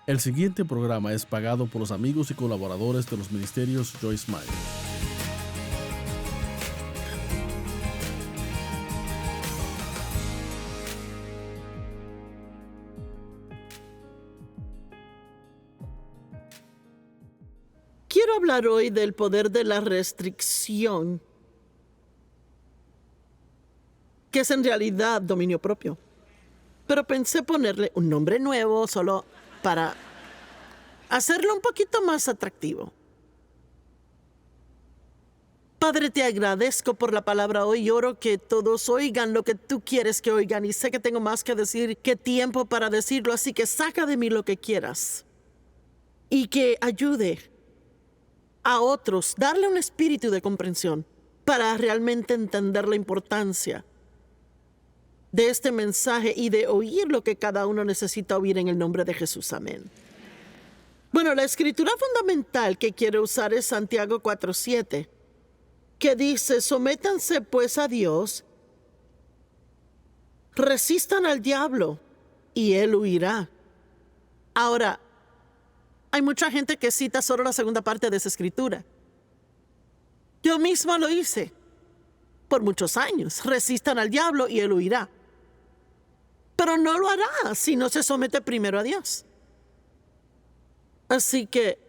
El siguiente programa es pagado por los amigos y colaboradores de los ministerios Joyce Meyer. Quiero hablar hoy del poder de la restricción, que es en realidad dominio propio. Pero pensé ponerle un nombre nuevo solo para hacerlo un poquito más atractivo. Padre, te agradezco por la palabra hoy y oro que todos oigan lo que tú quieres que oigan. Y sé que tengo más que decir que tiempo para decirlo, así que saca de mí lo que quieras. Y que ayude a otros, darle un espíritu de comprensión para realmente entender la importancia de este mensaje y de oír lo que cada uno necesita oír en el nombre de Jesús. Amén. Bueno, la escritura fundamental que quiero usar es Santiago 4:7, que dice: sométanse pues a Dios, resistan al diablo y él huirá. Ahora, hay mucha gente que cita solo la segunda parte de esa escritura. Yo misma lo hice por muchos años. Resistan al diablo y él huirá. Pero no lo hará si no se somete primero a Dios. Así que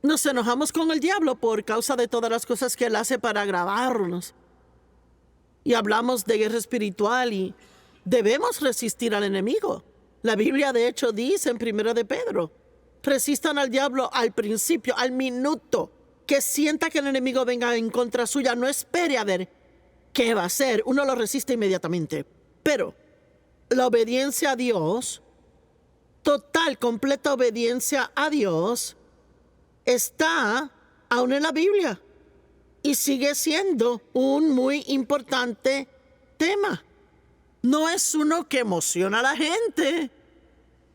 nos enojamos con el diablo por causa de todas las cosas que él hace para agravarnos. Y hablamos de guerra espiritual y debemos resistir al enemigo. La Biblia de hecho dice en 1 de Pedro: resistan al diablo al principio, al minuto que sienta que el enemigo venga en contra suya. No espere a ver qué va a hacer. Uno lo resiste inmediatamente. Pero la obediencia a Dios, total, completa obediencia a Dios, está aún en la Biblia y sigue siendo un muy importante tema. No es uno que emociona a la gente,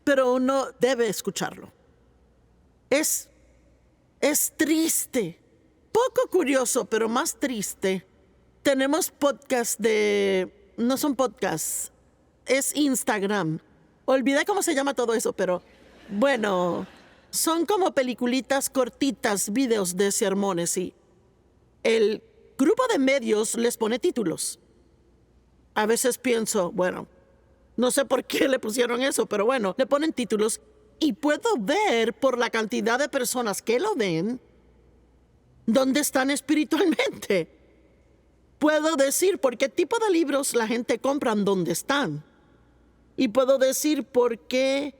pero uno debe escucharlo. Es triste, poco curioso, pero más triste. Tenemos podcasts no son podcasts, es Instagram. Olvidé cómo se llama todo eso, pero bueno, son como peliculitas cortitas, videos de sermones, y el grupo de medios les pone títulos. A veces pienso, bueno, no sé por qué le pusieron eso, pero bueno, le ponen títulos y puedo ver por la cantidad de personas que lo ven dónde están espiritualmente. Puedo decir por qué tipo de libros la gente compra dónde están. Y puedo decir por qué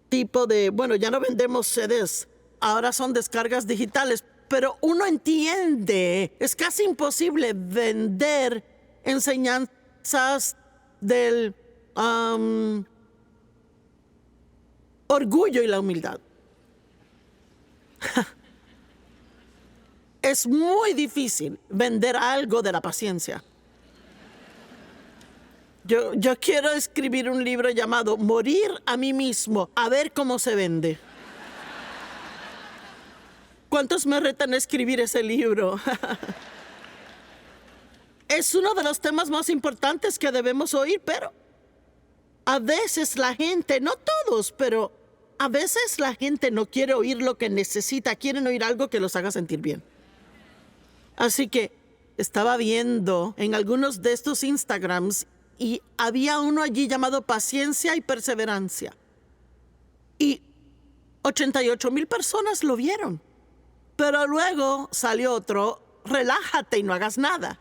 tipo de... Bueno, ya no vendemos CDs, ahora son descargas digitales, pero uno entiende, es casi imposible vender enseñanzas del orgullo y la humildad. Es muy difícil vender algo de la paciencia. Yo quiero escribir un libro llamado Morir a mí mismo, a ver cómo se vende. ¿Cuántos me retan a escribir ese libro? Es uno de los temas más importantes que debemos oír, pero a veces la gente, no todos, pero a veces la gente no quiere oír lo que necesita, quieren oír algo que los haga sentir bien. Así que estaba viendo en algunos de estos Instagrams y había uno allí llamado Paciencia y Perseverancia. Y 88,000 personas lo vieron. Pero luego salió otro, Relájate y no hagas nada.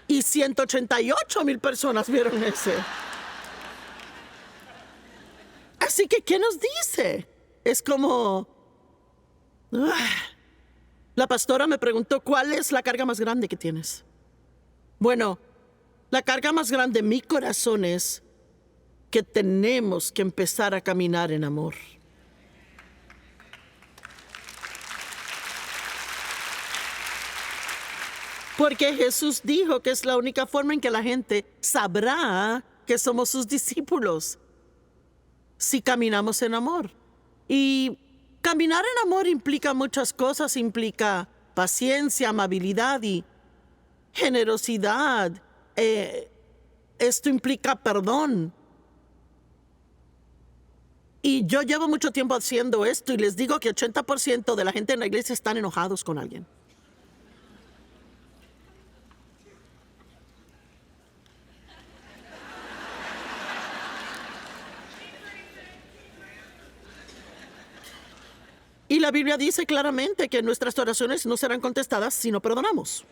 Y 188,000 personas vieron ese. Así que, ¿qué nos dice? Es como... La pastora me preguntó, ¿cuál es la carga más grande que tienes? Bueno, la carga más grande en mi corazón es que tenemos que empezar a caminar en amor. Porque Jesús dijo que es la única forma en que la gente sabrá que somos sus discípulos, si caminamos en amor. Y caminar en amor implica muchas cosas, implica paciencia, amabilidad y generosidad. Esto implica perdón. Y yo llevo mucho tiempo haciendo esto y les digo que 80% de la gente en la iglesia están enojados con alguien. Y la Biblia dice claramente que nuestras oraciones no serán contestadas si no perdonamos.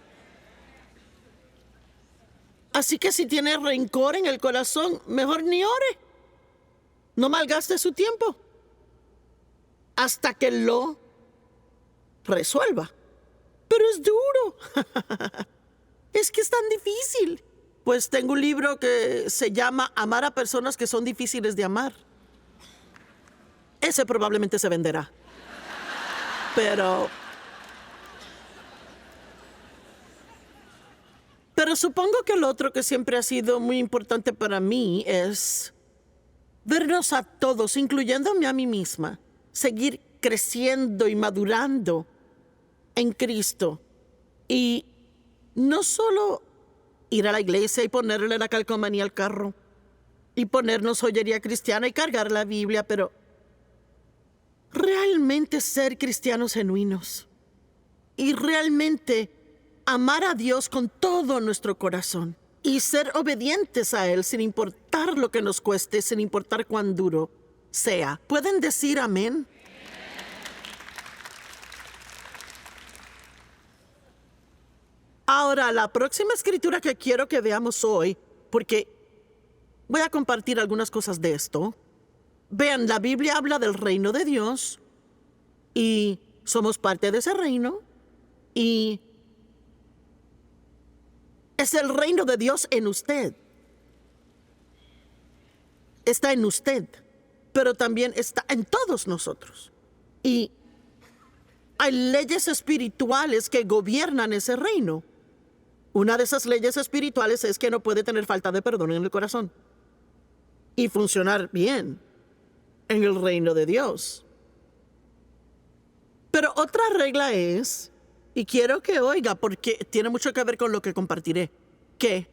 Así que si tiene rencor en el corazón, mejor ni ore. No malgaste su tiempo hasta que lo resuelva. Pero es duro. Es que es tan difícil. Pues tengo un libro que se llama Amar a personas que son difíciles de amar. Ese probablemente se venderá. Pero supongo que el otro que siempre ha sido muy importante para mí es vernos a todos, incluyéndome a mí misma, seguir creciendo y madurando en Cristo. Y no solo ir a la iglesia y ponerle la calcomanía al carro y ponernos joyería cristiana y cargar la Biblia, pero realmente ser cristianos genuinos y realmente amar a Dios con todo nuestro corazón y ser obedientes a Él sin importar lo que nos cueste, sin importar cuán duro sea. ¿Pueden decir amén? Ahora, la próxima escritura que quiero que veamos hoy, porque voy a compartir algunas cosas de esto. Vean, la Biblia habla del reino de Dios y somos parte de ese reino y es el reino de Dios en usted. Está en usted, pero también está en todos nosotros. Y hay leyes espirituales que gobiernan ese reino. Una de esas leyes espirituales es que no puede tener falta de perdón en el corazón y funcionar bien en el reino de Dios. Pero otra regla es, y quiero que oiga porque tiene mucho que ver con lo que compartiré, que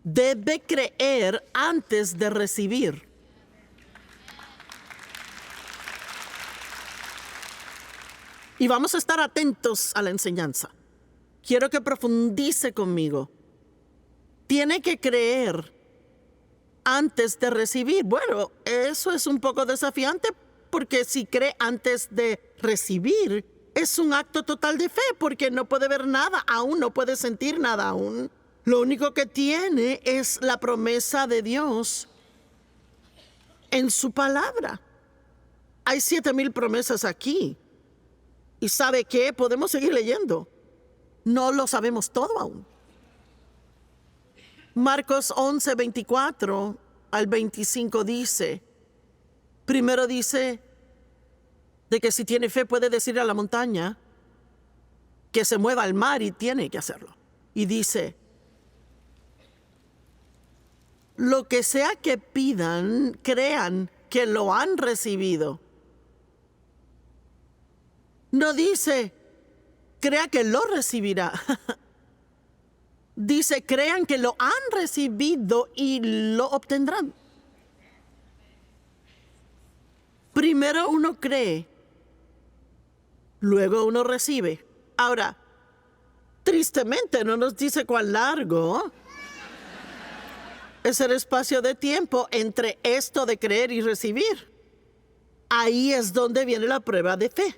debe creer antes de recibir. Y vamos a estar atentos a la enseñanza. Quiero que profundice conmigo. Tiene que creer antes de recibir. Bueno, eso es un poco desafiante porque si cree antes de recibir, es un acto total de fe porque no puede ver nada aún, no puede sentir nada aún. Lo único que tiene es la promesa de Dios en su palabra. Hay 7,000 promesas aquí. ¿Y sabe qué? Podemos seguir leyendo. No lo sabemos todo aún. Marcos 11, 24 al 25 dice, primero dice de que si tiene fe puede decir a la montaña que se mueva al mar y tiene que hacerlo. Y dice, lo que sea que pidan, crean que lo han recibido. No dice, crea que lo recibirá. Dice, crean que lo han recibido y lo obtendrán. Primero uno cree, luego uno recibe. Ahora, tristemente no nos dice cuán largo es el espacio de tiempo entre esto de creer y recibir. Ahí es donde viene la prueba de fe.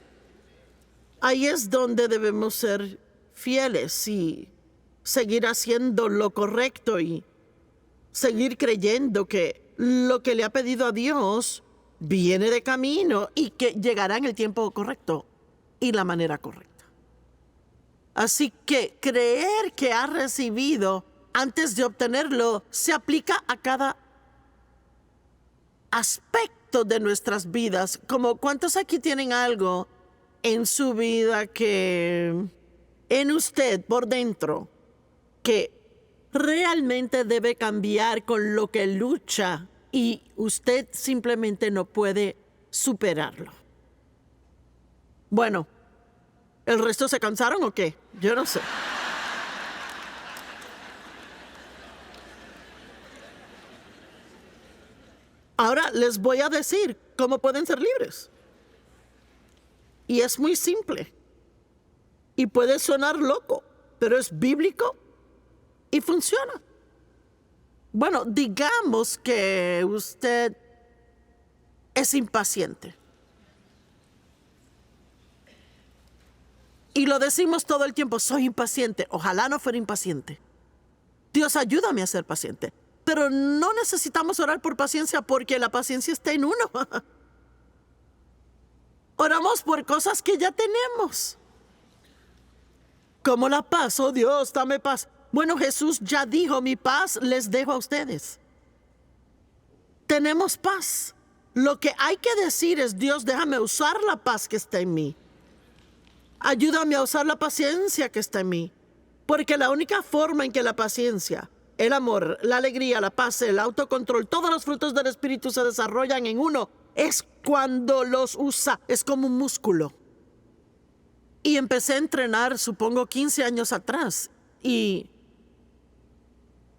Ahí es donde debemos ser fieles y seguir haciendo lo correcto y seguir creyendo que lo que le ha pedido a Dios viene de camino y que llegará en el tiempo correcto y la manera correcta. Así que creer que ha recibido antes de obtenerlo se aplica a cada aspecto de nuestras vidas. Como ¿cuántos aquí tienen algo en su vida que en usted por dentro que realmente debe cambiar, con lo que lucha y usted simplemente no puede superarlo? Bueno, ¿el resto se cansaron o qué? Yo no sé. Ahora les voy a decir cómo pueden ser libres. Y es muy simple. Y puede sonar loco, pero es bíblico y funciona. Bueno, digamos que usted es impaciente. Y lo decimos todo el tiempo, soy impaciente. Ojalá no fuera impaciente. Dios, ayúdame a ser paciente. Pero no necesitamos orar por paciencia porque la paciencia está en uno. Oramos por cosas que ya tenemos. Como la paz. Oh Dios, dame paz. Bueno, Jesús ya dijo, mi paz les dejo a ustedes. Tenemos paz. Lo que hay que decir es, Dios, déjame usar la paz que está en mí. Ayúdame a usar la paciencia que está en mí. Porque la única forma en que la paciencia, el amor, la alegría, la paz, el autocontrol, todos los frutos del Espíritu se desarrollan en uno, es cuando los usa. Es como un músculo. Y empecé a entrenar, supongo, 15 años atrás. Y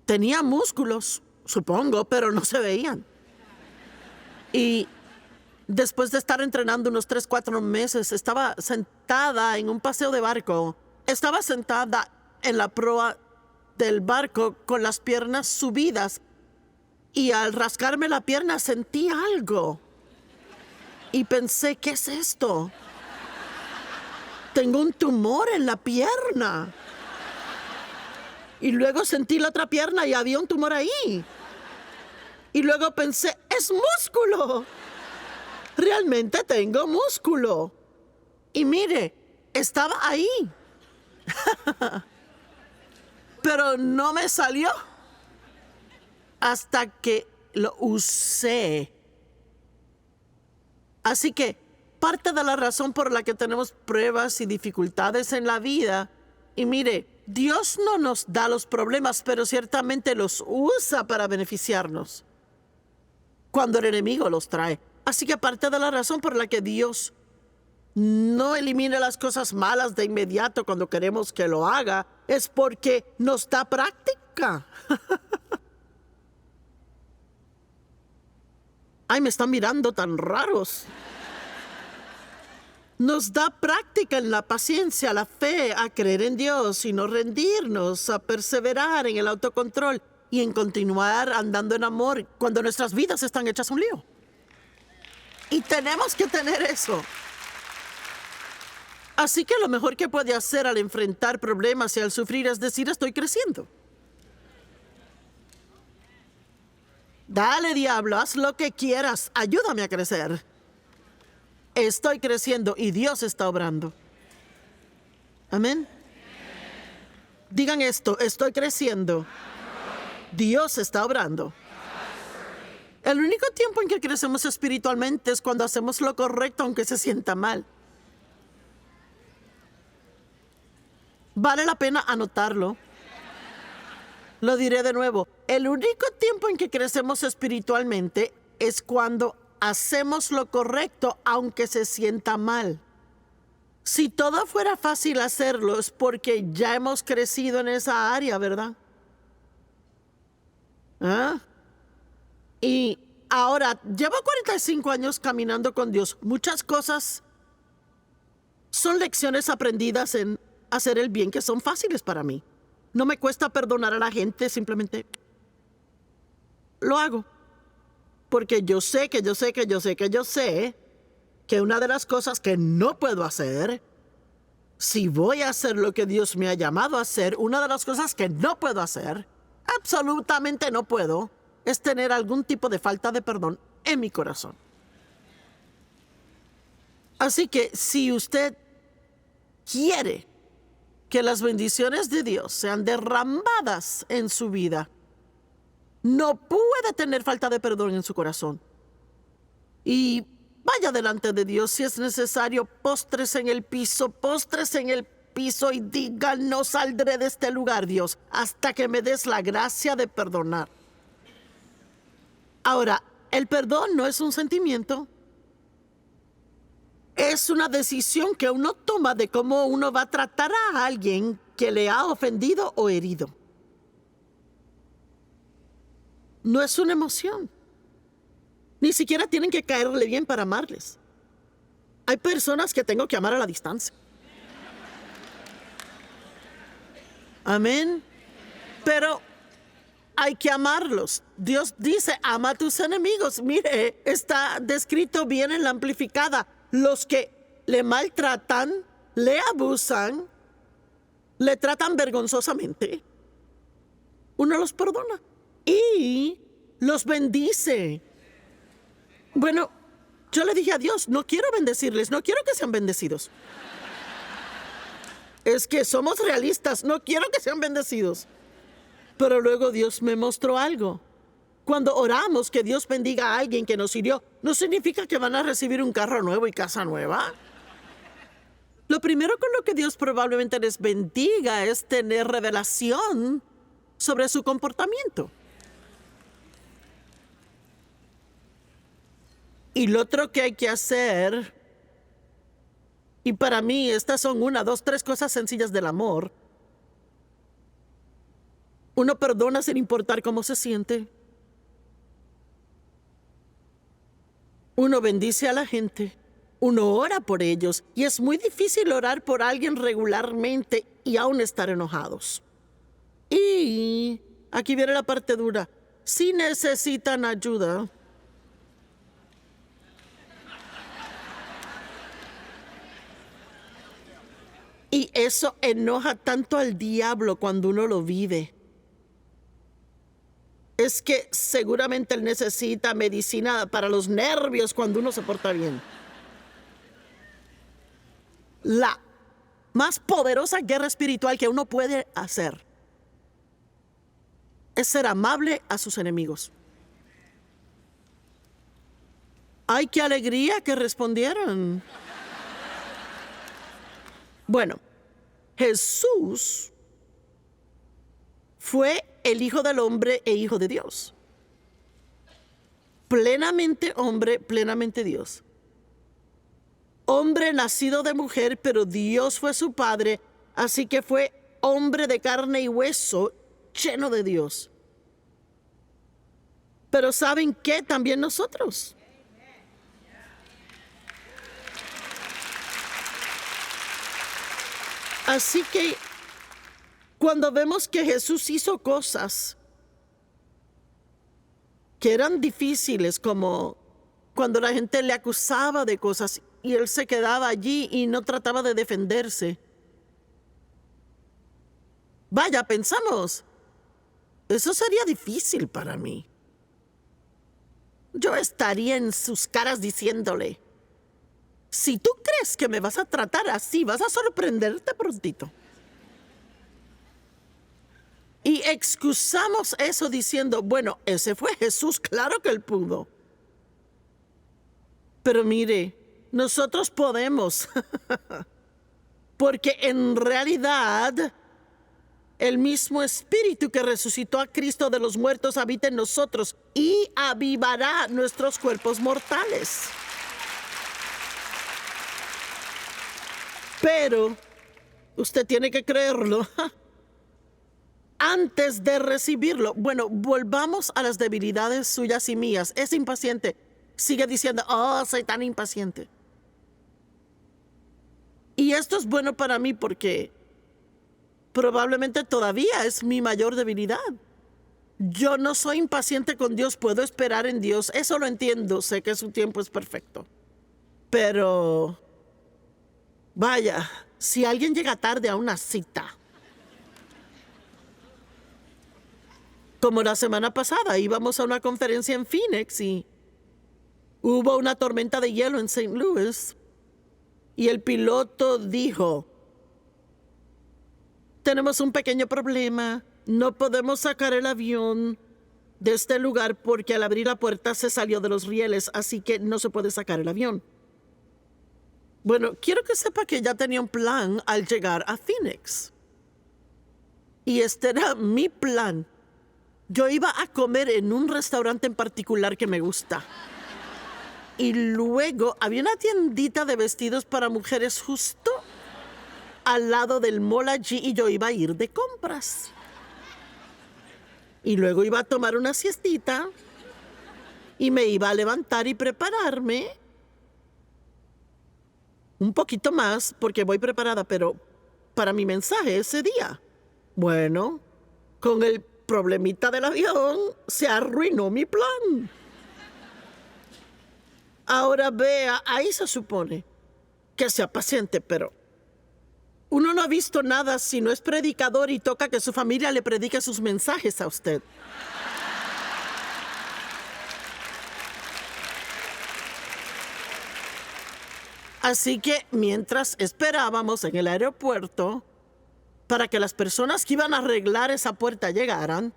tenía músculos, supongo, pero no se veían. Y después de estar entrenando unos 3, 4 meses, estaba sentada en un paseo de barco. Estaba sentada en la proa del barco con las piernas subidas. Y al rascarme la pierna sentí algo. Y pensé, ¿qué es esto? Tengo un tumor en la pierna. Y luego sentí la otra pierna y había un tumor ahí. Y luego pensé, es músculo. Realmente tengo músculo. Y mire, estaba ahí. Pero no me salió hasta que lo usé. Así que parte de la razón por la que tenemos pruebas y dificultades en la vida, y mire, Dios no nos da los problemas, pero ciertamente los usa para beneficiarnos cuando el enemigo los trae. Así que parte de la razón por la que Dios no elimina las cosas malas de inmediato cuando queremos que lo haga, es porque nos da práctica. Ay, me están mirando tan raros. Nos da práctica en la paciencia, la fe, a creer en Dios y no rendirnos, a perseverar en el autocontrol y en continuar andando en amor cuando nuestras vidas están hechas un lío. Y tenemos que tener eso. Así que lo mejor que puede hacer al enfrentar problemas y al sufrir es decir, estoy creciendo. Dale, diablo, haz lo que quieras, ayúdame a crecer. Estoy creciendo y Dios está obrando. Amén. Digan esto, estoy creciendo. Dios está obrando. El único tiempo en que crecemos espiritualmente es cuando hacemos lo correcto aunque se sienta mal. Vale la pena anotarlo. Lo diré de nuevo. El único tiempo en que crecemos espiritualmente es cuando hacemos lo correcto aunque se sienta mal. Si todo fuera fácil hacerlo es porque ya hemos crecido en esa área, ¿verdad? ¿Ah? Y ahora, llevo 45 años caminando con Dios. Muchas cosas son lecciones aprendidas en hacer el bien que son fáciles para mí. No me cuesta perdonar a la gente, simplemente lo hago. Porque yo sé que una de las cosas que no puedo hacer, si voy a hacer lo que Dios me ha llamado a hacer, una de las cosas que no puedo hacer, absolutamente no puedo, es tener algún tipo de falta de perdón en mi corazón. Así que si usted quiere que las bendiciones de Dios sean derramadas en su vida, no puede tener falta de perdón en su corazón. Y vaya delante de Dios si es necesario, póstrese en el piso y diga, no saldré de este lugar, Dios, hasta que me des la gracia de perdonar. Ahora, el perdón no es un sentimiento. Es una decisión que uno toma de cómo uno va a tratar a alguien que le ha ofendido o herido. No es una emoción. Ni siquiera tienen que caerle bien para amarles. Hay personas que tengo que amar a la distancia. Amén. Pero hay que amarlos. Dios dice, ama a tus enemigos. Mire, está descrito bien en la amplificada. Los que le maltratan, le abusan, le tratan vergonzosamente, uno los perdona y los bendice. Bueno, yo le dije a Dios, no quiero bendecirles, no quiero que sean bendecidos. Es que somos realistas, no quiero que sean bendecidos. Pero luego Dios me mostró algo. Cuando oramos que Dios bendiga a alguien que nos hirió, no significa que van a recibir un carro nuevo y casa nueva. Lo primero con lo que Dios probablemente les bendiga es tener revelación sobre su comportamiento. Y lo otro que hay que hacer, y para mí estas son 1, 2, 3 cosas sencillas del amor. Uno perdona sin importar cómo se siente. Uno bendice a la gente. Uno ora por ellos. Y es muy difícil orar por alguien regularmente y aún estar enojados. Y aquí viene la parte dura. Si necesitan ayuda, y eso enoja tanto al diablo cuando uno lo vive. Es que seguramente él necesita medicina para los nervios cuando uno se porta bien. La más poderosa guerra espiritual que uno puede hacer es ser amable a sus enemigos. ¡Ay, qué alegría que respondieron! Bueno, Jesús fue el Hijo del Hombre e Hijo de Dios. Plenamente hombre, plenamente Dios. Hombre nacido de mujer, pero Dios fue su padre, así que fue hombre de carne y hueso, lleno de Dios. Pero ¿saben qué? También nosotros. Así que cuando vemos que Jesús hizo cosas que eran difíciles, como cuando la gente le acusaba de cosas y él se quedaba allí y no trataba de defenderse. Vaya, pensamos, eso sería difícil para mí. Yo estaría en sus caras diciéndole, si tú crees que me vas a tratar así, vas a sorprenderte prontito. Y excusamos eso diciendo, bueno, ese fue Jesús, claro que él pudo. Pero mire, nosotros podemos, porque en realidad el mismo Espíritu que resucitó a Cristo de los muertos habita en nosotros y avivará nuestros cuerpos mortales. Pero usted tiene que creerlo antes de recibirlo. Bueno, volvamos a las debilidades suyas y mías. Es impaciente. Sigue diciendo, oh, soy tan impaciente. Y esto es bueno para mí porque probablemente todavía es mi mayor debilidad. Yo no soy impaciente con Dios, puedo esperar en Dios. Eso lo entiendo, sé que su tiempo es perfecto. Pero vaya, si alguien llega tarde a una cita, como la semana pasada, íbamos a una conferencia en Phoenix y hubo una tormenta de hielo en St. Louis y el piloto dijo, tenemos un pequeño problema, no podemos sacar el avión de este lugar porque al abrir la puerta se salió de los rieles, así que no se puede sacar el avión. Bueno, quiero que sepa que ya tenía un plan al llegar a Phoenix. Y este era mi plan. Yo iba a comer en un restaurante en particular que me gusta. Y luego había una tiendita de vestidos para mujeres justo al lado del mall allí y yo iba a ir de compras. Y luego iba a tomar una siestita y me iba a levantar y prepararme un poquito más, porque voy preparada, pero para mi mensaje ese día. Bueno, con el problemita del avión se arruinó mi plan. Ahora vea, ahí se supone que sea paciente, pero uno no ha visto nada si no es predicador y toca que su familia le predique sus mensajes a usted. Así que mientras esperábamos en el aeropuerto para que las personas que iban a arreglar esa puerta llegaran,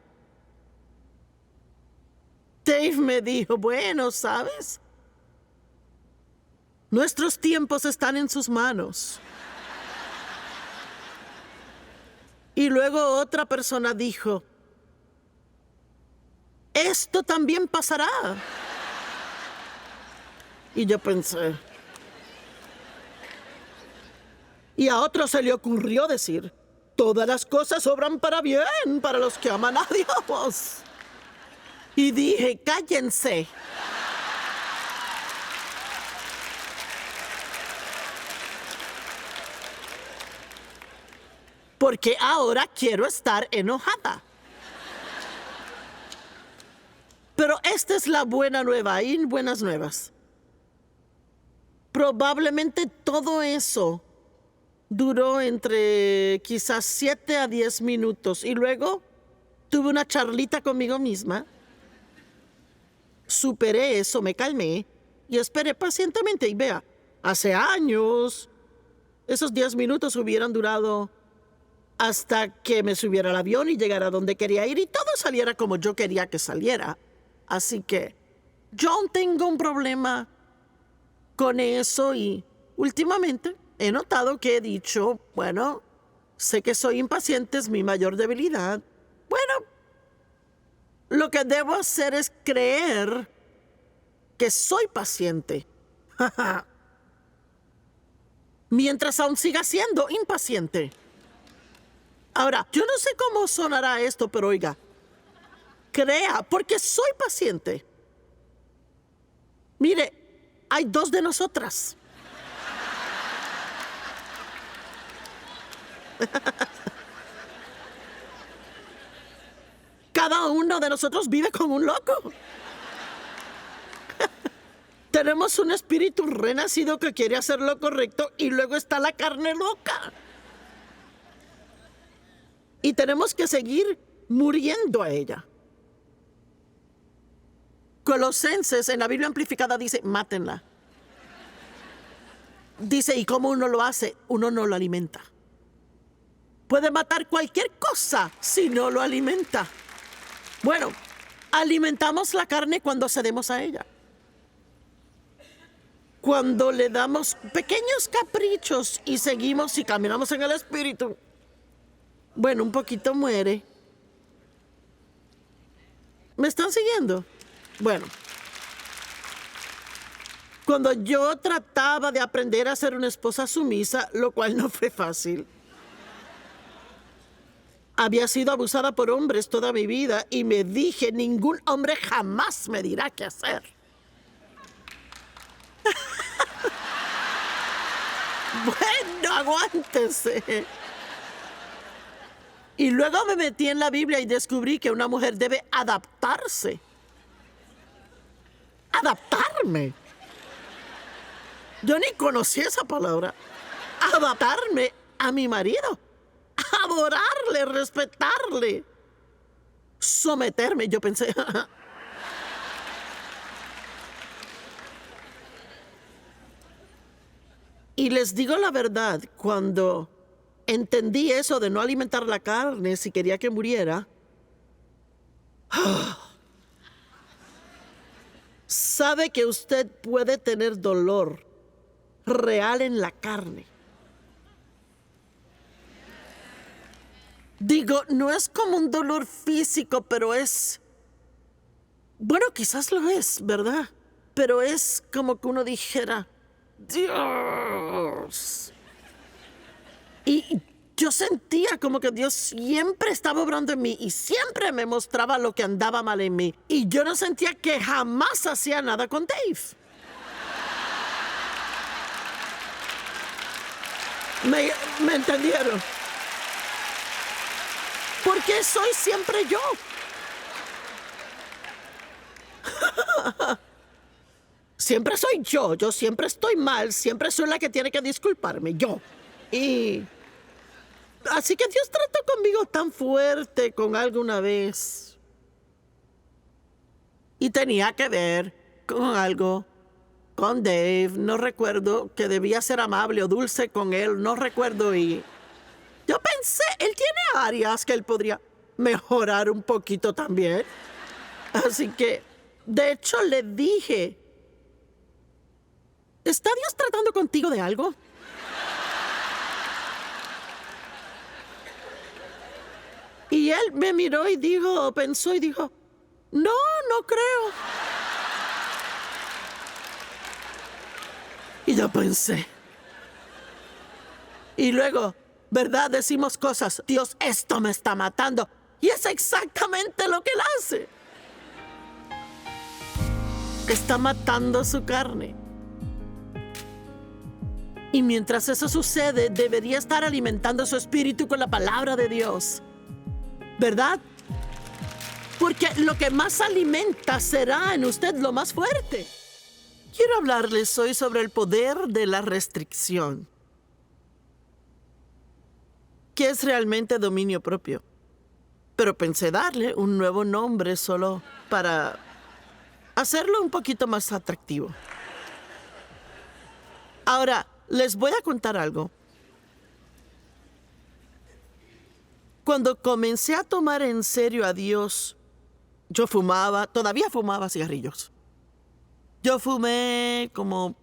Dave me dijo, bueno, ¿sabes? Nuestros tiempos están en sus manos. Y luego otra persona dijo, esto también pasará. Y yo pensé. Y a otro se le ocurrió decir, todas las cosas obran para bien para los que aman a Dios. Y dije, cállense. Porque ahora quiero estar enojada. Pero esta es la buena nueva y buenas nuevas. Probablemente todo eso duró entre quizás 7 a 10 minutos y luego tuve una charlita conmigo misma. Superé eso, me calmé y esperé pacientemente. Y vea, hace años esos 10 minutos hubieran durado hasta que me subiera al avión y llegara a donde quería ir y todo saliera como yo quería que saliera. Así que yo aún tengo un problema con eso y últimamente he notado que he dicho, bueno, sé que soy impaciente, es mi mayor debilidad. Bueno, lo que debo hacer es creer que soy paciente. Mientras aún siga siendo impaciente. Ahora, yo no sé cómo sonará esto, pero oiga, crea, porque soy paciente. Mire, hay 2 de nosotras. Cada uno de nosotros vive como un loco. Tenemos un espíritu renacido que quiere hacer lo correcto y luego está la carne loca. Y tenemos que seguir muriendo a ella. Colosenses en la Biblia amplificada dice, mátenla. Dice, ¿y cómo uno lo hace? Uno no lo alimenta. Puede matar cualquier cosa si no lo alimenta. Bueno, alimentamos la carne cuando cedemos a ella. Cuando le damos pequeños caprichos y seguimos y caminamos en el espíritu, bueno, un poquito muere. ¿Me están siguiendo? Bueno, cuando yo trataba de aprender a ser una esposa sumisa, lo cual no fue fácil. Había sido abusada por hombres toda mi vida y me dije, ningún hombre jamás me dirá qué hacer. Bueno, aguántese. Y luego me metí en la Biblia y descubrí que una mujer debe adaptarse. Adaptarme. Yo ni conocí esa palabra. Adaptarme a mi marido. Adorarle, respetarle. Someterme. Yo pensé. Y les digo la verdad, cuando entendí eso de no alimentar la carne si quería que muriera, sabe que usted puede tener dolor real en la carne. Digo, no es como un dolor físico, pero es... Bueno, quizás lo es, ¿verdad? Pero es como que uno dijera, Dios. ¿Y yo sentía como que Dios siempre estaba obrando en mí y siempre me mostraba lo que andaba mal en mí. Y yo no sentía que jamás hacía nada con Dave. ¿Me entendieron? Porque soy siempre yo. Siempre soy yo. Yo siempre estoy mal. Siempre soy la que tiene que disculparme. Yo. Y así que Dios trató conmigo tan fuerte con algo una vez. Y tenía que ver con algo con Dave. No recuerdo, que debía ser amable o dulce con él. No recuerdo. Y yo pensé, él tiene áreas que él podría mejorar un poquito también. Así que, de hecho, le dije, ¿está Dios tratando contigo de algo? Y él me miró y dijo, pensó y dijo, no, no creo. Y yo pensé. Y luego, ¿verdad? Decimos cosas, Dios, esto me está matando. Y es exactamente lo que él hace. Está matando su carne. Y mientras eso sucede, debería estar alimentando su espíritu con la palabra de Dios. ¿Verdad? Porque lo que más alimenta será en usted lo más fuerte. Quiero hablarles hoy sobre el poder de la restricción. ¿Qué es realmente dominio propio? Pero pensé darle un nuevo nombre solo para hacerlo un poquito más atractivo. Ahora, les voy a contar algo. Cuando comencé a tomar en serio a Dios, yo todavía fumaba cigarrillos. Yo fumé como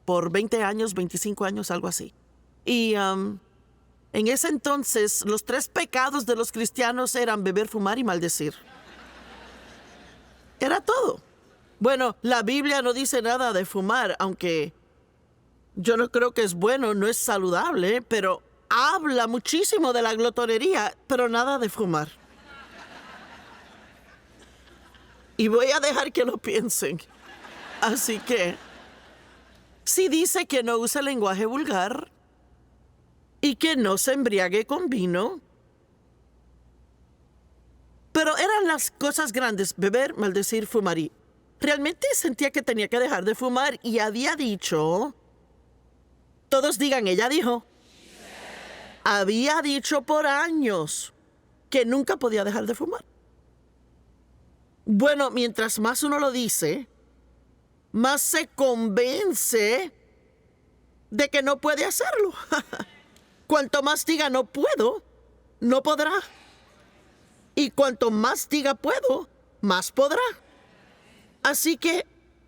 por 20 años, 25 años, algo así. Y en ese entonces, los 3 pecados de los cristianos eran beber, fumar y maldecir. Era todo. Bueno, la Biblia no dice nada de fumar, aunque yo no creo que es bueno, no es saludable, pero habla muchísimo de la glotonería, pero nada de fumar. Y voy a dejar que lo piensen. Así que, sí dice que no use lenguaje vulgar y que no se embriague con vino, pero eran las cosas grandes: beber, maldecir, fumar. Y realmente sentía que tenía que dejar de fumar y había dicho, todos digan, ella dijo, había dicho por años que nunca podía dejar de fumar. Bueno, mientras más uno lo dice, más se convence de que no puede hacerlo. Cuanto más diga no puedo, no podrá. Y cuanto más diga puedo, más podrá. Así que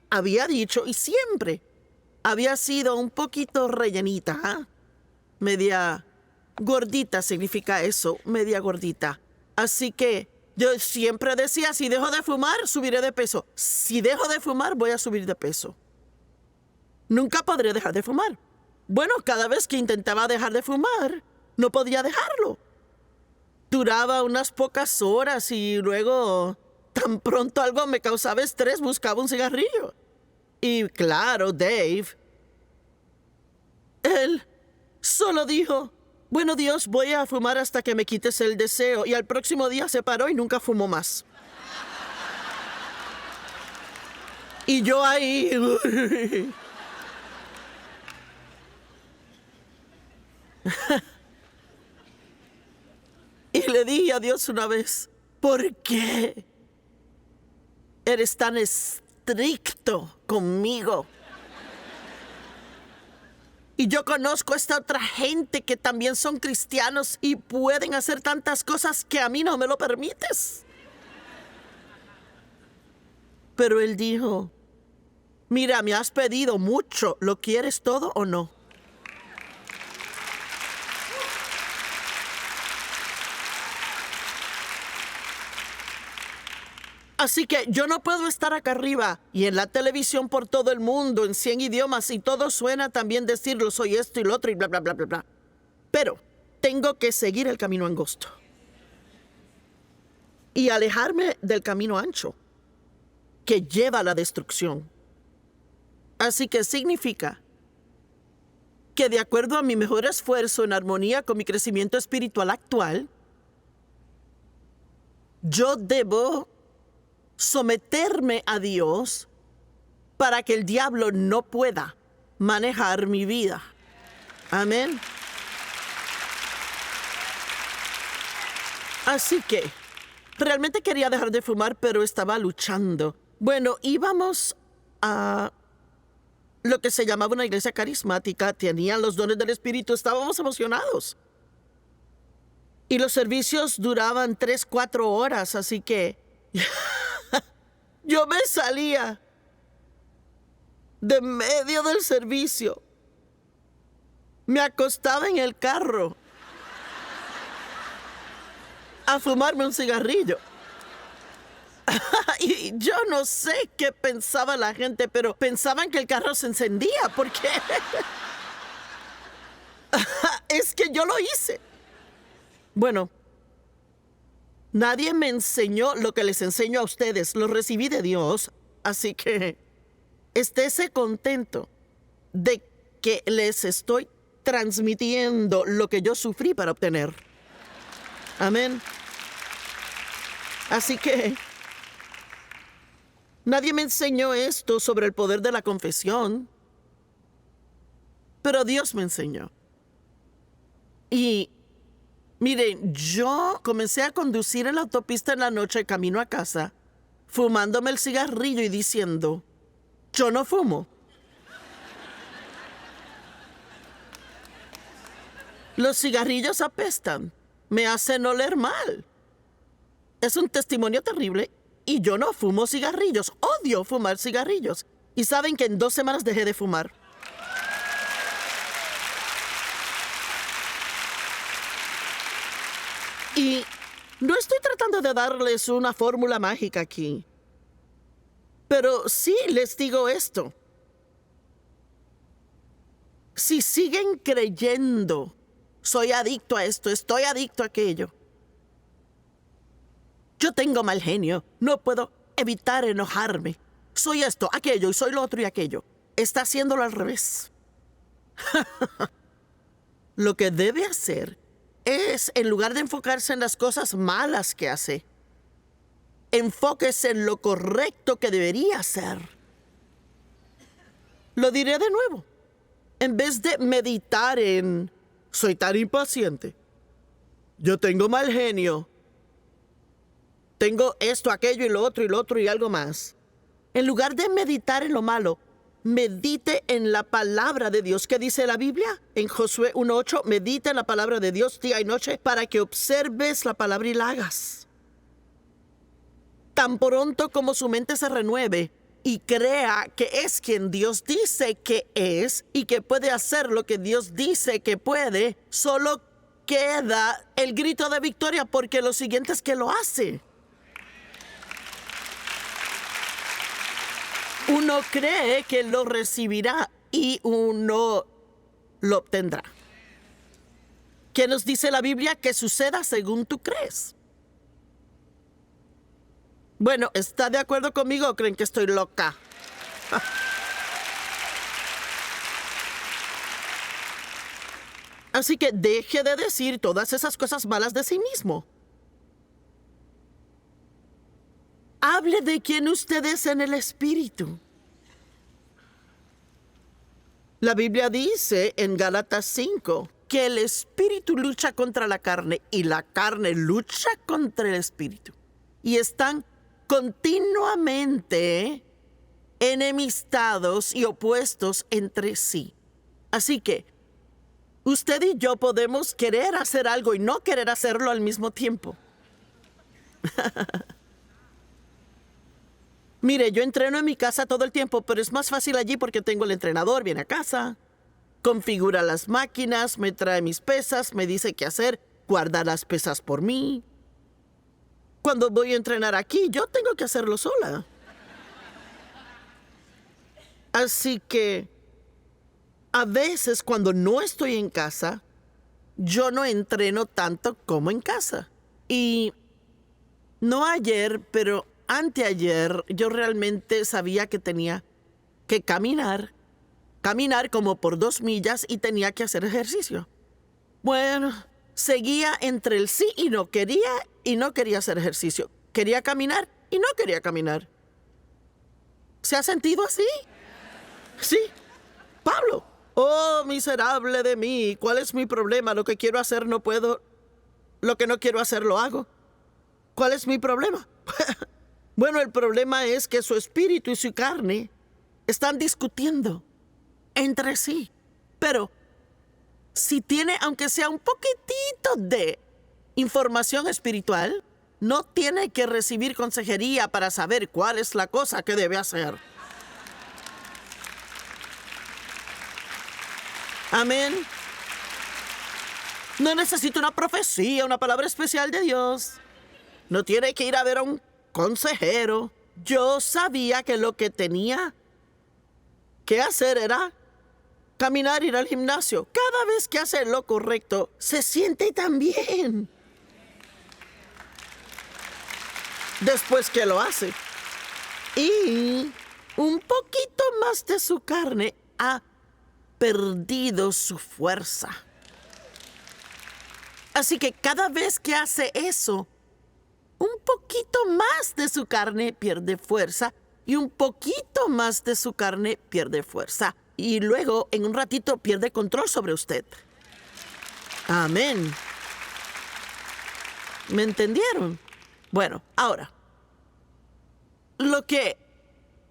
había dicho, y siempre había sido un poquito rellenita, ¿eh? Media gordita significa eso, media gordita. Así que yo siempre decía, si dejo de fumar, subiré de peso. Si dejo de fumar, voy a subir de peso. Nunca podré dejar de fumar. Bueno, cada vez que intentaba dejar de fumar, no podía dejarlo. Duraba unas pocas horas y luego, tan pronto algo me causaba estrés, buscaba un cigarrillo. Y claro, Dave, él solo dijo, bueno, Dios, voy a fumar hasta que me quites el deseo. Y al próximo día se paró y nunca fumó más. Y yo ahí... Y le dije a Dios una vez, ¿por qué eres tan estricto conmigo? Y yo conozco a esta otra gente que también son cristianos y pueden hacer tantas cosas que a mí no me lo permites. Pero él dijo, mira, me has pedido mucho, ¿lo quieres todo o no? Así que yo no puedo estar acá arriba y en la televisión por todo el mundo, en 100 idiomas, y todo suena también decirlo, soy esto y lo otro y bla, bla, bla, bla, bla. Pero tengo que seguir el camino angosto y alejarme del camino ancho que lleva a la destrucción. Así que significa que de acuerdo a mi mejor esfuerzo en armonía con mi crecimiento espiritual actual, yo debo someterme a Dios para que el diablo no pueda manejar mi vida. Amén. Así que realmente quería dejar de fumar, pero estaba luchando. Bueno, íbamos a lo que se llamaba una iglesia carismática, tenían los dones del Espíritu, estábamos emocionados. Y los servicios duraban 3, 4 horas, así que yo me salía de medio del servicio. Me acostaba en el carro a fumarme un cigarrillo. Y yo no sé qué pensaba la gente, pero pensaban que el carro se encendía porque es que yo lo hice. Bueno, nadie me enseñó lo que les enseño a ustedes, lo recibí de Dios, así que estése contento de que les estoy transmitiendo lo que yo sufrí para obtener. Amén. Así que nadie me enseñó esto sobre el poder de la confesión, pero Dios me enseñó. Y miren, yo comencé a conducir en la autopista en la noche camino a casa, fumándome el cigarrillo y diciendo, yo no fumo. Los cigarrillos apestan, me hacen oler mal. Es un testimonio terrible y yo no fumo cigarrillos, odio fumar cigarrillos. Y saben que en 2 semanas dejé de fumar. Y no estoy tratando de darles una fórmula mágica aquí, pero sí les digo esto. Si siguen creyendo, soy adicto a esto, estoy adicto a aquello. Yo tengo mal genio, no puedo evitar enojarme. Soy esto, aquello, y soy lo otro y aquello. Está haciéndolo al revés. Lo que debe hacer es, en lugar de enfocarse en las cosas malas que hace, enfóquese en lo correcto que debería hacer. Lo diré de nuevo. En vez de meditar en, soy tan impaciente, yo tengo mal genio, tengo esto, aquello y lo otro y algo más. En lugar de meditar en lo malo, medite en la palabra de Dios. ¿Qué dice la Biblia? En Josué 1:8, medita en la palabra de Dios día y noche para que observes la palabra y la hagas. Tan pronto como su mente se renueve y crea que es quien Dios dice que es y que puede hacer lo que Dios dice que puede, solo queda el grito de victoria porque lo siguiente es que lo hace. Uno cree que lo recibirá y uno lo obtendrá. ¿Qué nos dice la Biblia? Que suceda según tú crees. Bueno, ¿está de acuerdo conmigo o creen que estoy loca? Así que deje de decir todas esas cosas malas de sí mismo. Hable de quién usted es en el Espíritu. La Biblia dice en Gálatas 5 que el Espíritu lucha contra la carne y la carne lucha contra el Espíritu. Y están continuamente enemistados y opuestos entre sí. Así que usted y yo podemos querer hacer algo y no querer hacerlo al mismo tiempo. Mire, yo entreno en mi casa todo el tiempo, pero es más fácil allí porque tengo el entrenador, viene a casa, configura las máquinas, me trae mis pesas, me dice qué hacer, guarda las pesas por mí. Cuando voy a entrenar aquí, yo tengo que hacerlo sola. Así que a veces cuando no estoy en casa, yo no entreno tanto como en casa. Y no ayer, pero anteayer, yo realmente sabía que tenía que caminar como por 2 millas y tenía que hacer ejercicio. Bueno, seguía entre el sí y no quería hacer ejercicio. Quería caminar y no quería caminar. ¿Se ha sentido así? Sí. Pablo, oh, miserable de mí, ¿cuál es mi problema? Lo que quiero hacer no puedo, lo que no quiero hacer lo hago. ¿Cuál es mi problema? Bueno, el problema es que su espíritu y su carne están discutiendo entre sí. Pero si tiene, aunque sea un poquitito de información espiritual, no tiene que recibir consejería para saber cuál es la cosa que debe hacer. Amén. No necesita una profecía, una palabra especial de Dios. No tiene que ir a ver a un consejero. Yo sabía que lo que tenía que hacer era caminar, ir al gimnasio. Cada vez que hace lo correcto, se siente tan bien. Después que lo hace. Y un poquito más de su carne ha perdido su fuerza. Así que cada vez que hace eso, un poquito más de su carne pierde fuerza y un poquito más de su carne pierde fuerza. Y luego, en un ratito, pierde control sobre usted. Amén. ¿Me entendieron? Bueno, ahora, lo que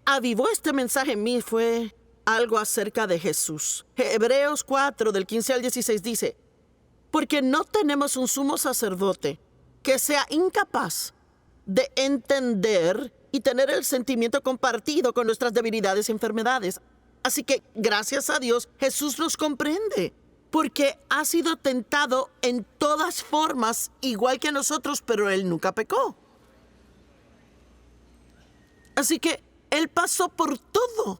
avivó este mensaje en mí fue algo acerca de Jesús. Hebreos 4, del 15 al 16 dice, porque no tenemos un sumo sacerdote que sea incapaz de entender y tener el sentimiento compartido con nuestras debilidades y enfermedades. Así que, gracias a Dios, Jesús nos comprende, porque ha sido tentado en todas formas, igual que nosotros, pero Él nunca pecó. Así que Él pasó por todo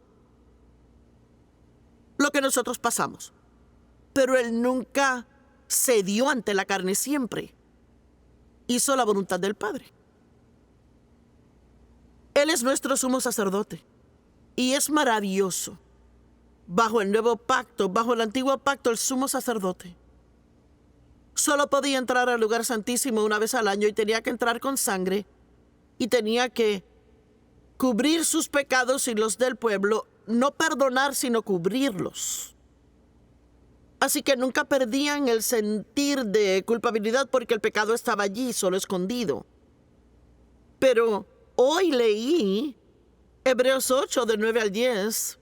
lo que nosotros pasamos, pero Él nunca cedió ante la carne siempre. Hizo la voluntad del Padre. Él es nuestro sumo sacerdote y es maravilloso. Bajo el nuevo pacto, bajo el antiguo pacto, el sumo sacerdote solo podía entrar al lugar santísimo una vez al año y tenía que entrar con sangre y tenía que cubrir sus pecados y los del pueblo, no perdonar sino cubrirlos. Así que nunca perdían el sentir de culpabilidad porque el pecado estaba allí, solo escondido. Pero hoy leí Hebreos 8, de 9 al 10,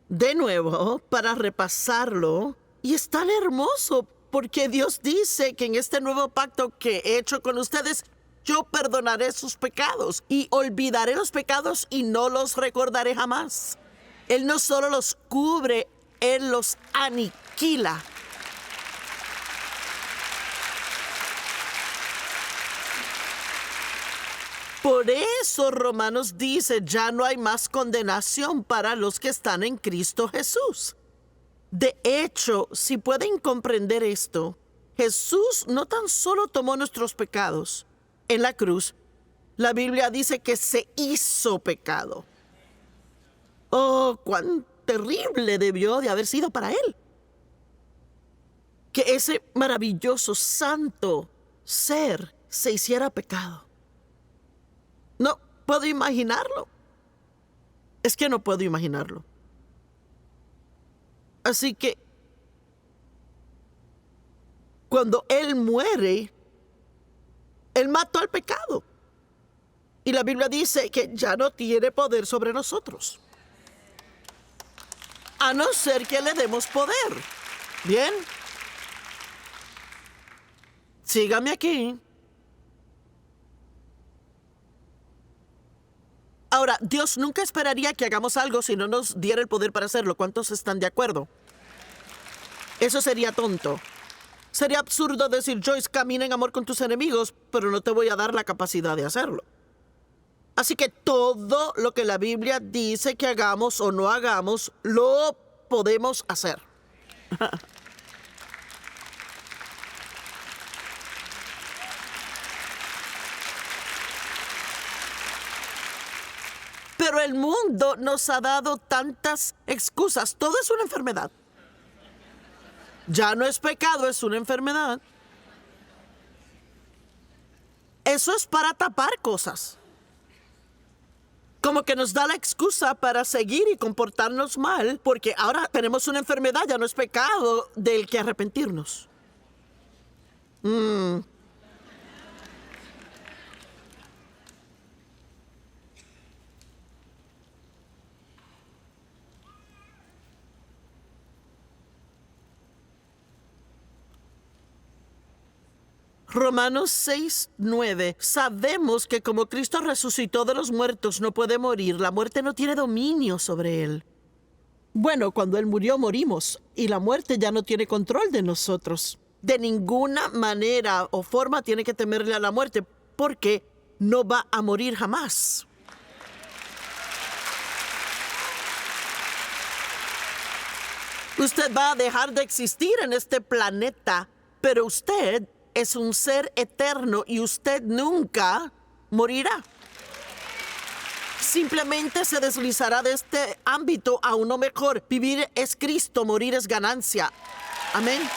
de nuevo, para repasarlo. Y es tan hermoso porque Dios dice que en este nuevo pacto que he hecho con ustedes, yo perdonaré sus pecados y olvidaré los pecados y no los recordaré jamás. Él no solo los cubre, Él los aniquila. Por eso Romanos dice, ya no hay más condenación para los que están en Cristo Jesús. De hecho, si pueden comprender esto, Jesús no tan solo tomó nuestros pecados en la cruz, la Biblia dice que se hizo pecado. Oh, cuán terrible debió de haber sido para Él. Que ese maravilloso, santo ser se hiciera pecado. No puedo imaginarlo. Es que no puedo imaginarlo. Así que cuando Él muere, Él mató al pecado. Y la Biblia dice que ya no tiene poder sobre nosotros. A no ser que le demos poder. Bien. Sígame aquí. Ahora, Dios nunca esperaría que hagamos algo si no nos diera el poder para hacerlo. ¿Cuántos están de acuerdo? Eso sería tonto. Sería absurdo decir, Joyce, camina en amor con tus enemigos, pero no te voy a dar la capacidad de hacerlo. Así que todo lo que la Biblia dice que hagamos o no hagamos, lo podemos hacer. Pero el mundo nos ha dado tantas excusas. Todo es una enfermedad. Ya no es pecado, es una enfermedad. Eso es para tapar cosas. Como que nos da la excusa para seguir y comportarnos mal, porque ahora tenemos una enfermedad, ya no es pecado del que arrepentirnos. Romanos 6:9. Sabemos que como Cristo resucitó de los muertos, no puede morir. La muerte no tiene dominio sobre él. Bueno, cuando él murió, morimos. Y la muerte ya no tiene control de nosotros. De ninguna manera o forma tiene que temerle a la muerte, porque no va a morir jamás. Usted va a dejar de existir en este planeta, pero usted es un ser eterno y usted nunca morirá. Simplemente se deslizará de este ámbito a uno mejor. Vivir es Cristo, morir es ganancia. Amén.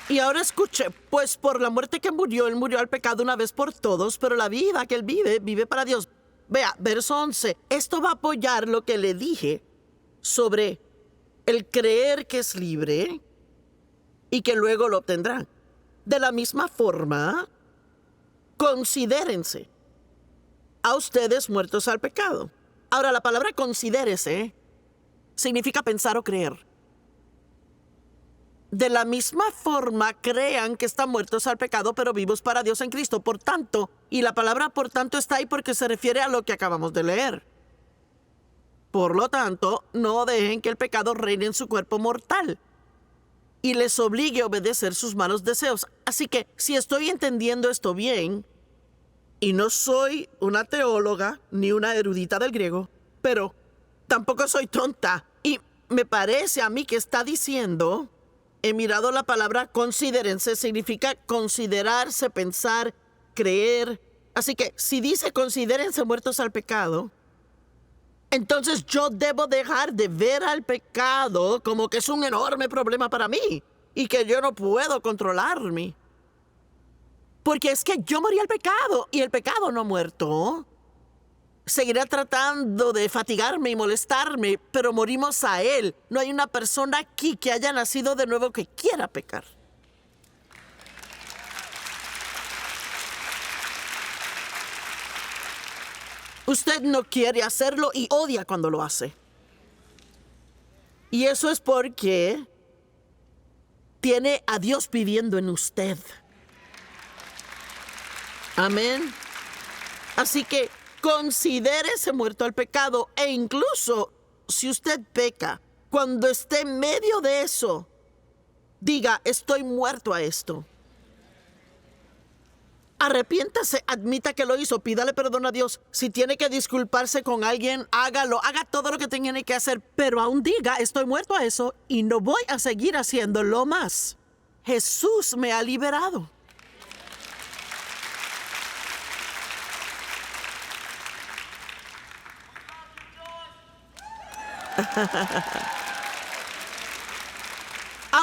Y ahora escuche, pues por la muerte que murió, él murió al pecado una vez por todos, pero la vida que él vive, vive para Dios. Vea, verso 11. Esto va a apoyar lo que le dije sobre el creer que es libre y que luego lo obtendrán. De la misma forma, considérense a ustedes muertos al pecado. Ahora, la palabra considérese significa pensar o creer. De la misma forma, crean que están muertos al pecado, pero vivos para Dios en Cristo. Por tanto, y la palabra por tanto está ahí porque se refiere a lo que acabamos de leer. Por lo tanto, no dejen que el pecado reine en su cuerpo mortal y les obligue a obedecer sus malos deseos. Así que, si estoy entendiendo esto bien, y no soy una teóloga ni una erudita del griego, pero tampoco soy tonta, y me parece a mí que está diciendo, he mirado la palabra considérense, significa considerarse, pensar, creer. Así que, si dice considérense muertos al pecado, entonces yo debo dejar de ver al pecado como que es un enorme problema para mí y que yo no puedo controlarme. Porque es que yo morí al pecado y el pecado no ha muerto. Seguirá tratando de fatigarme y molestarme, pero morimos a él. No hay una persona aquí que haya nacido de nuevo que quiera pecar. Usted no quiere hacerlo y odia cuando lo hace. Y eso es porque tiene a Dios viviendo en usted. Amén. Así que considérese muerto al pecado e incluso si usted peca, cuando esté en medio de eso, diga, estoy muerto a esto. Arrepiéntase, admita que lo hizo, pídale perdón a Dios. Si tiene que disculparse con alguien, hágalo, haga todo lo que tiene que hacer, pero aún diga, estoy muerto a eso y no voy a seguir haciéndolo más. Jesús me ha liberado.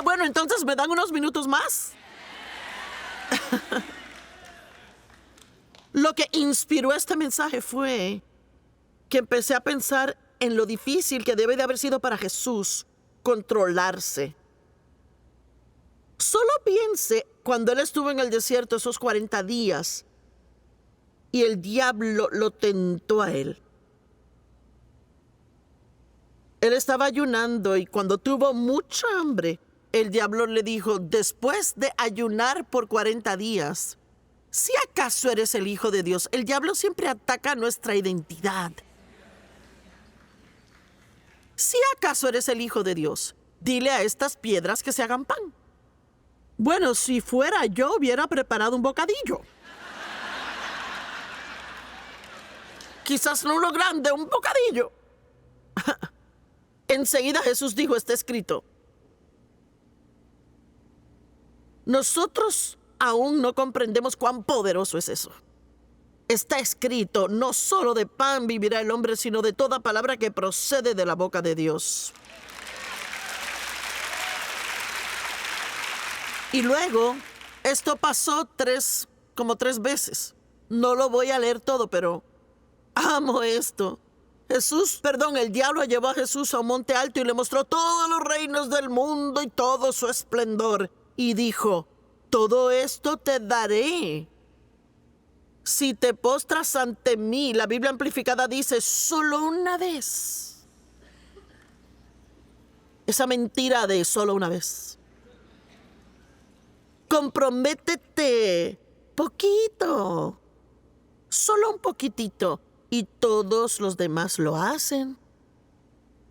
Bueno, entonces me dan unos minutos más. Lo que inspiró este mensaje fue que empecé a pensar en lo difícil que debe de haber sido para Jesús controlarse. Solo piense cuando él estuvo en el desierto esos 40 días y el diablo lo tentó a él. Él estaba ayunando y cuando tuvo mucha hambre, el diablo le dijo, después de ayunar por 40 días, si acaso eres el Hijo de Dios. El diablo siempre ataca nuestra identidad. Si acaso eres el Hijo de Dios, dile a estas piedras que se hagan pan. Bueno, si fuera yo, hubiera preparado un bocadillo. Quizás no lo grande, un bocadillo. Enseguida Jesús dijo, está escrito. Nosotros aún no comprendemos cuán poderoso es eso. Está escrito, no solo de pan vivirá el hombre, sino de toda palabra que procede de la boca de Dios. Y luego, esto pasó como tres veces. No lo voy a leer todo, pero amo esto. El diablo llevó a Jesús a un monte alto y le mostró todos los reinos del mundo y todo su esplendor. Y dijo, todo esto te daré si te postras ante mí. La Biblia amplificada dice, solo una vez. Esa mentira de solo una vez. Comprométete poquito, solo un poquitito, y todos los demás lo hacen.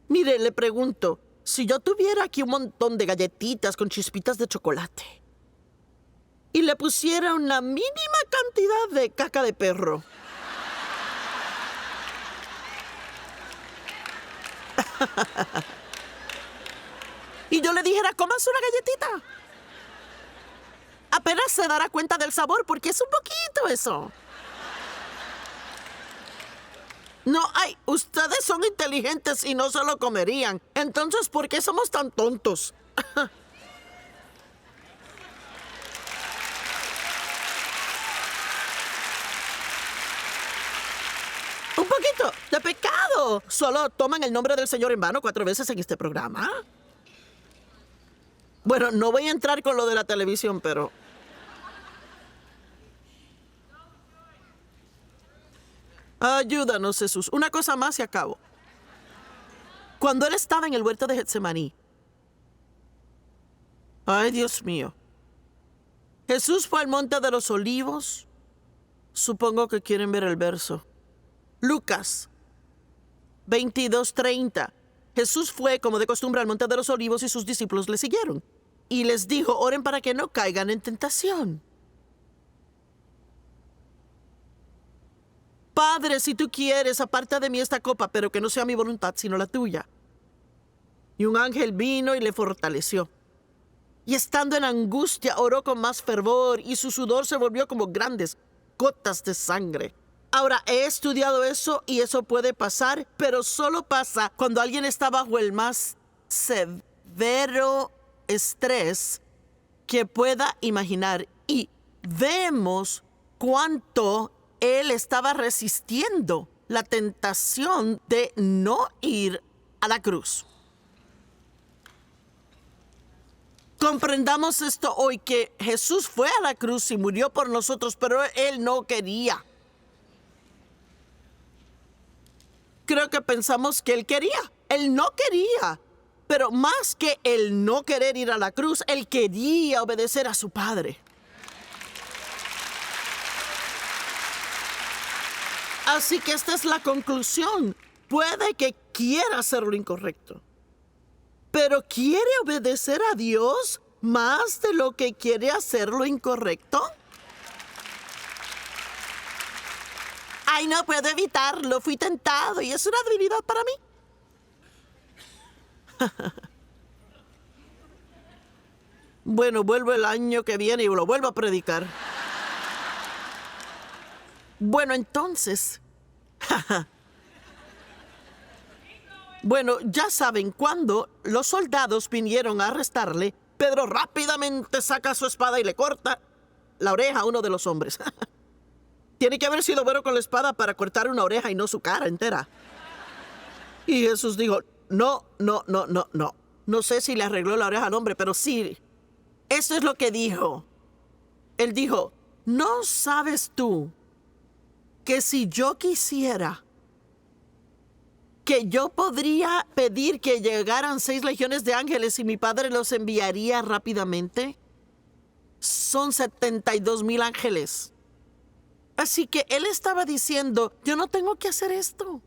Mire, le pregunto, si yo tuviera aquí un montón de galletitas con chispitas de chocolate y le pusiera una mínima cantidad de caca de perro, y yo le dijera, cómase una galletita, apenas se dará cuenta del sabor porque es un poquito eso. No, ustedes son inteligentes y no se lo comerían. Entonces, ¿por qué somos tan tontos? Un poquito de pecado. Solo toman el nombre del Señor en vano 4 veces en este programa. Bueno, no voy a entrar con lo de la televisión, pero... ayúdanos, Jesús. Una cosa más y acabo. Cuando él estaba en el huerto de Getsemaní, ay, Dios mío, Jesús fue al monte de los olivos. Supongo que quieren ver el verso. Lucas 22:30. Jesús fue, como de costumbre, al monte de los olivos y sus discípulos le siguieron. Y les dijo, oren para que no caigan en tentación. Padre, si tú quieres, aparta de mí esta copa, pero que no sea mi voluntad, sino la tuya. Y un ángel vino y le fortaleció. Y estando en angustia, oró con más fervor, y su sudor se volvió como grandes gotas de sangre. Ahora, he estudiado eso, y eso puede pasar, pero solo pasa cuando alguien está bajo el más severo estrés que pueda imaginar. Y vemos cuánto él estaba resistiendo la tentación de no ir a la cruz. Comprendamos esto hoy, que Jesús fue a la cruz y murió por nosotros, pero él no quería. Creo que pensamos que él quería. Él no quería. Pero más que el no querer ir a la cruz, él quería obedecer a su Padre. Así que esta es la conclusión. Puede que quiera hacer lo incorrecto, pero ¿quiere obedecer a Dios más de lo que quiere hacer lo incorrecto? Ay, no puedo evitarlo. Fui tentado y es una debilidad para mí. Bueno, vuelvo el año que viene y lo vuelvo a predicar. Bueno, entonces, bueno, ya saben, cuando los soldados vinieron a arrestarle, Pedro rápidamente saca su espada y le corta la oreja a uno de los hombres. Tiene que haber sido bueno con la espada para cortar una oreja y no su cara entera. Y Jesús dijo, no. No sé si le arregló la oreja al hombre, pero sí. Eso es lo que dijo. Él dijo, ¿no sabes tú que si yo quisiera, que yo podría pedir que llegaran 6 legiones de ángeles y mi Padre los enviaría rápidamente? Son 72,000 ángeles. Así que él estaba diciendo, yo no tengo que hacer esto.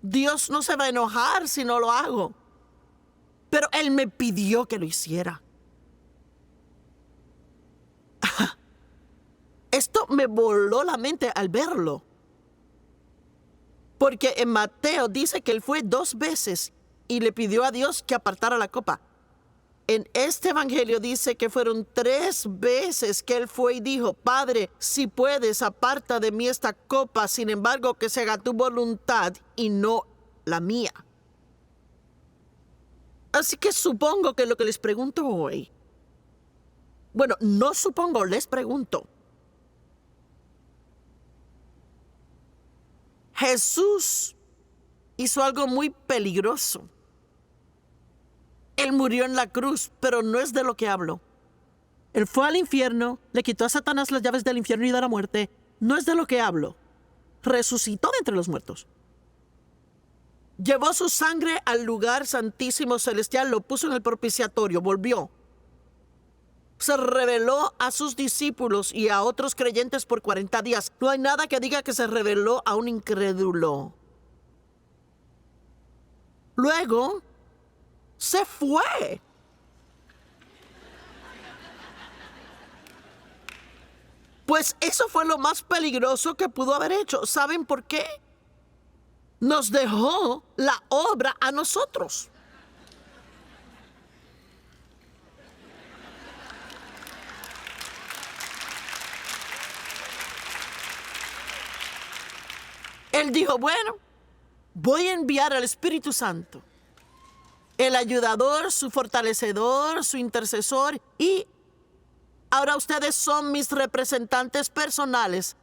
Dios no se va a enojar si no lo hago. Pero él me pidió que lo hiciera. Esto me voló la mente al verlo. Porque en Mateo dice que él fue 2 veces y le pidió a Dios que apartara la copa. En este evangelio dice que fueron 3 veces que él fue y dijo: Padre, si puedes, aparta de mí esta copa, sin embargo, que se haga tu voluntad y no la mía. Así que supongo que lo que les pregunto hoy, bueno, no supongo, les pregunto. Jesús hizo algo muy peligroso. Él murió en la cruz, pero no es de lo que hablo. Él fue al infierno, le quitó a Satanás las llaves del infierno y de la muerte. No es de lo que hablo. Resucitó de entre los muertos. Llevó su sangre al lugar santísimo celestial, lo puso en el propiciatorio, volvió. Se reveló a sus discípulos y a otros creyentes por 40 días. No hay nada que diga que se reveló a un incrédulo. Luego se fue. Pues eso fue lo más peligroso que pudo haber hecho. ¿Saben por qué? Nos dejó la obra a nosotros. Él dijo: bueno, voy a enviar al Espíritu Santo, el ayudador, su fortalecedor, su intercesor, y ahora ustedes son mis representantes personales,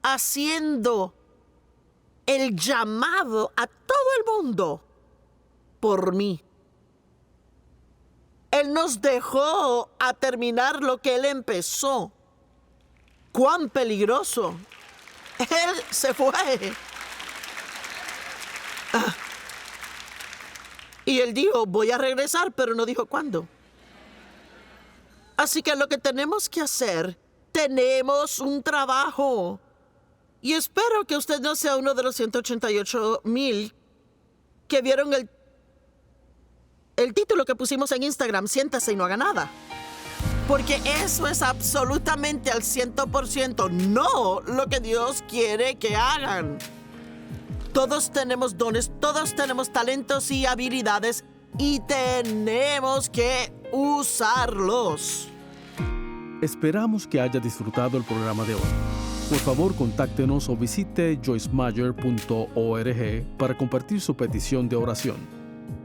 haciendo el llamado a todo el mundo por mí. Él nos dejó a terminar lo que Él empezó. ¡Cuán peligroso! Él se fue. Y Él dijo: voy a regresar, pero no dijo cuándo. Así que lo que tenemos que hacer, tenemos un trabajo. Y espero que usted no sea uno de los 188,000 que vieron el título que pusimos en Instagram: siéntase y no haga nada. Porque eso es absolutamente al 100% no lo que Dios quiere que hagan. Todos tenemos dones, todos tenemos talentos y habilidades, y tenemos que usarlos. Esperamos que haya disfrutado el programa de hoy. Por favor, contáctenos o visite joycemeyer.org para compartir su petición de oración.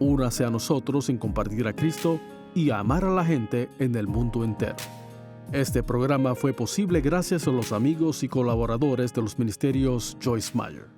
Únase a nosotros en compartir a Cristo y a amar a la gente en el mundo entero. Este programa fue posible gracias a los amigos y colaboradores de los ministerios Joyce Meyer.